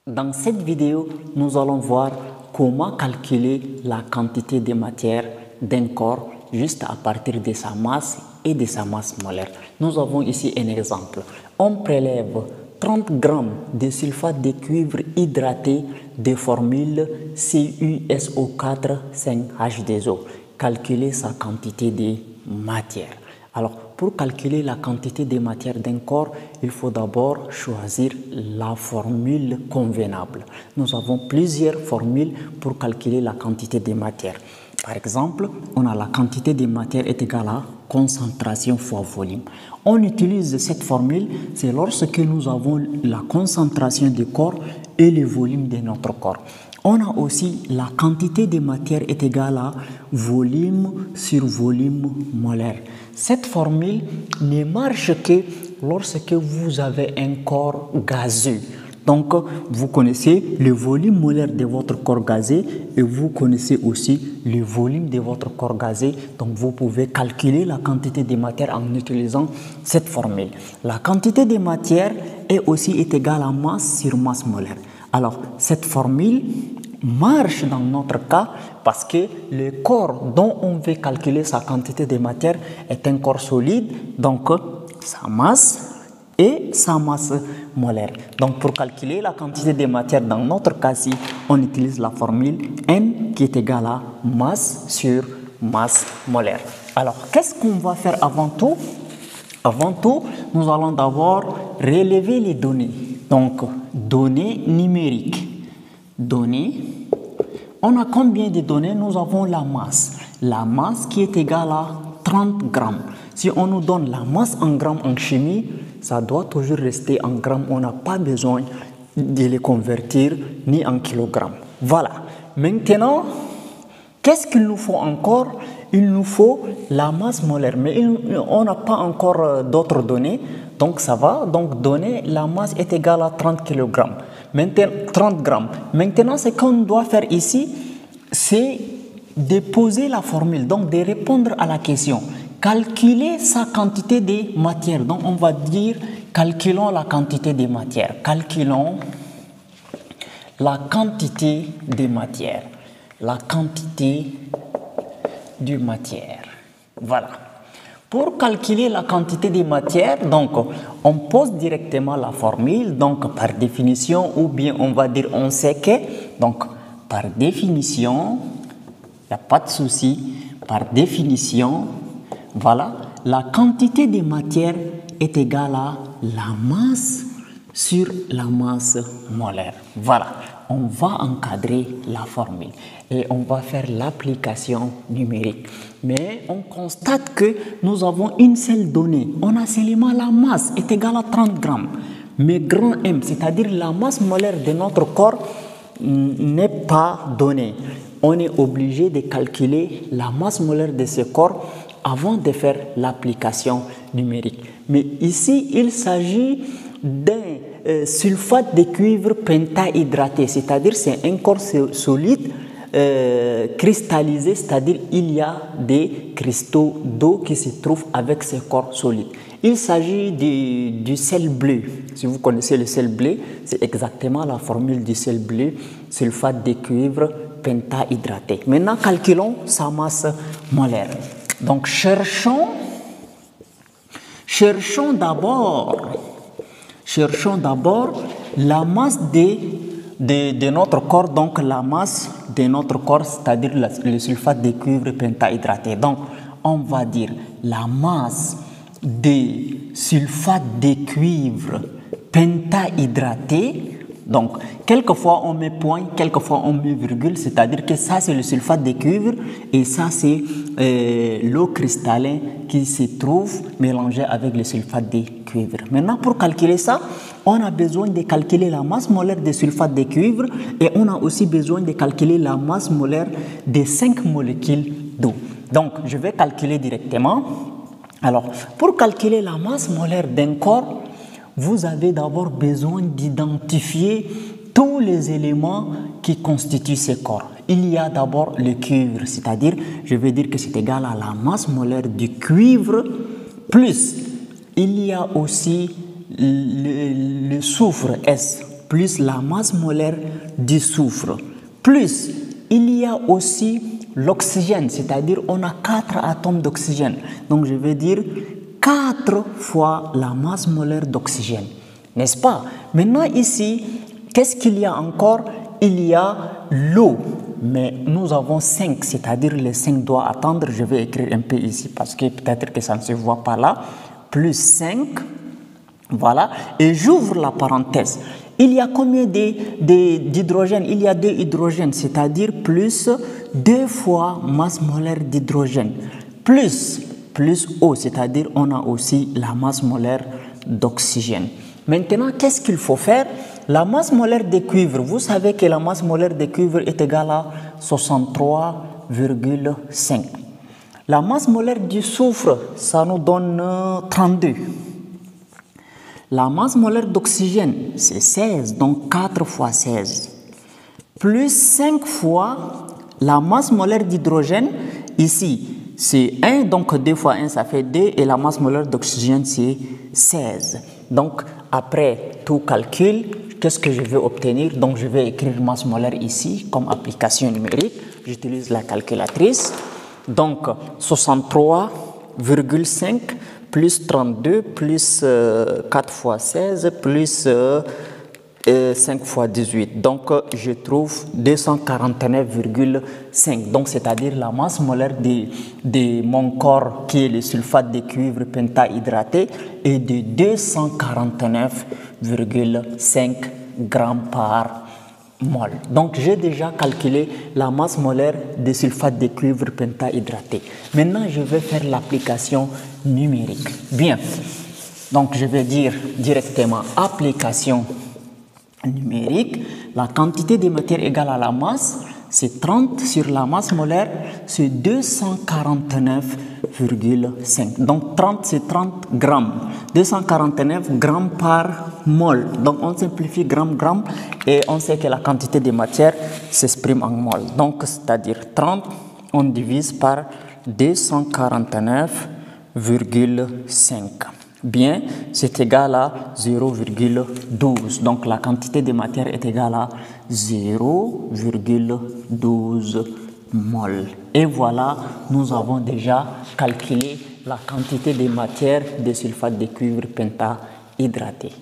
Dans cette vidéo, nous allons voir comment calculer la quantité de matière d'un corps juste à partir de sa masse et de sa masse molaire. Nous avons ici un exemple. On prélève 30 grammes de sulfate de cuivre hydraté de formule CuSO4 5H2O. Calculer sa quantité de matière. Alors, pour calculer la quantité de matière d'un corps, il faut d'abord choisir la formule convenable. Nous avons plusieurs formules pour calculer la quantité de matière. Par exemple, on a la quantité de matière est égale à concentration fois volume. On utilise cette formule, c'est lorsque nous avons la concentration du corps et le volume de notre corps. On a aussi la quantité de matière est égale à volume sur volume molaire. Cette formule ne marche que lorsque vous avez un corps gazeux. Donc, vous connaissez le volume molaire de votre corps gazé et vous connaissez aussi le volume de votre corps gazé. Donc, vous pouvez calculer la quantité de matière en utilisant cette formule. La quantité de matière est égale à masse sur masse molaire. Alors, cette formule marche dans notre cas parce que le corps dont on veut calculer sa quantité de matière est un corps solide, donc sa masse et sa masse molaire. Donc pour calculer la quantité de matière dans notre cas-ci, on utilise la formule N qui est égale à masse sur masse molaire. Alors qu'est-ce qu'on va faire avant tout? Avant tout, nous allons d'abord relever les données. Donc données numériques. Données. On a combien de données? Nous avons la masse. La masse qui est égale à 30 grammes. Si on nous donne la masse en grammes en chimie, ça doit toujours rester en grammes. On n'a pas besoin de les convertir ni en kilogrammes. Voilà. Maintenant, qu'est-ce qu'il nous faut encore? Il nous faut la masse molaire. Mais on n'a pas encore d'autres données. Donc ça va. Donc donner la masse est égale à 30 kg. Maintenant, 30 grammes. Maintenant, ce qu'on doit faire ici, c'est de poser la formule, donc de répondre à la question. Calculer sa quantité de matière. Donc on va dire, calculons la quantité de matière. Calculons la quantité de matière. La quantité de matière. Voilà. Pour calculer la quantité de matière, donc on pose directement la formule, donc par définition, ou bien on va dire on sait que, donc par définition, il n'y a pas de souci, par définition, voilà, la quantité de matière est égale à la masse sur la masse molaire. Voilà, on va encadrer la formule et on va faire l'application numérique. Mais on constate que nous avons une seule donnée. On a seulement la masse est égale à 30 grammes. Mais grand M, c'est-à-dire la masse molaire de notre corps, n'est pas donnée. On est obligé de calculer la masse molaire de ce corps avant de faire l'application numérique. Mais ici, il s'agit d'un sulfate de cuivre pentahydraté, c'est-à-dire c'est un corps solide cristallisé, c'est-à-dire il y a des cristaux d'eau qui se trouvent avec ce corps solide. Il s'agit du sel bleu. Si vous connaissez le sel bleu, c'est exactement la formule du sel bleu, sulfate de cuivre pentahydraté. Maintenant, calculons sa masse molaire. Donc, cherchons d'abord la masse de notre corps, donc la masse de notre corps, c'est-à-dire le sulfate de cuivre pentahydraté. Donc, on va dire la masse de sulfate de cuivre pentahydraté. Donc, quelquefois on met point, quelquefois on met virgule, c'est-à-dire que ça c'est le sulfate de cuivre et ça c'est l'eau cristallin qui se trouve mélangée avec le sulfate de cuivre. Maintenant, pour calculer ça, on a besoin de calculer la masse molaire de sulfate de cuivre et on a aussi besoin de calculer la masse molaire des 5 molécules d'eau. Donc, je vais calculer directement. Alors, pour calculer la masse molaire d'un corps, vous avez d'abord besoin d'identifier tous les éléments qui constituent ce corps. Il y a d'abord le cuivre, c'est-à-dire, je vais dire que c'est égal à la masse molaire du cuivre, plus il y a aussi le soufre S. plus la masse molaire du soufre, plus il y a aussi l'oxygène, c'est-à-dire on a 4 atomes d'oxygène. Donc je vais dire 4 fois la masse molaire d'oxygène, n'est-ce pas? Maintenant ici, qu'est-ce qu'il y a encore? Il y a l'eau, mais nous avons 5, c'est-à-dire les 5 doivent attendre. Je vais écrire un peu ici parce que peut-être que ça ne se voit pas là. Plus 5, voilà, et j'ouvre la parenthèse. Il y a combien d'hydrogène? Il y a 2 hydrogènes, c'est-à-dire plus 2 fois masse molaire d'hydrogène, plus eau, c'est-à-dire on a aussi la masse molaire d'oxygène. Maintenant, qu'est-ce qu'il faut faire? La masse molaire de cuivre, vous savez que la masse molaire de cuivre est égale à 63,5. La masse molaire du soufre, ça nous donne 32. La masse molaire d'oxygène, c'est 16, donc 4 fois 16. Plus 5 fois la masse molaire d'hydrogène, ici, c'est 1, donc 2 fois 1, ça fait 2, et la masse molaire d'oxygène, c'est 16. Donc, après tout calcul, qu'est-ce que je vais obtenir? Donc, je vais écrire masse molaire ici, comme application numérique. J'utilise la calculatrice. Donc, 63,5 plus 32 plus 4 fois 16 plus 5 fois 18. Donc, je trouve 249,5. Donc, c'est-à-dire la masse molaire de mon corps, qui est le sulfate de cuivre pentahydraté, est de 249,5 grammes par mol. Donc, j'ai déjà calculé la masse molaire de sulfate de cuivre pentahydraté. Maintenant, je vais faire l'application numérique. Bien. Donc, je vais dire directement application numérique. La quantité de matière égale à la masse, c'est 30 sur la masse molaire, c'est 249,5. Donc 30, c'est 30 grammes. 249 grammes par mol. Donc on simplifie gramme et on sait que la quantité de matière s'exprime en mol. Donc c'est-à-dire 30, on divise par 249,5. Bien, c'est égal à 0,12. Donc la quantité de matière est égale à 0,12 mol. Et voilà, nous avons déjà calculé la quantité de matière de sulfate de cuivre pentahydraté.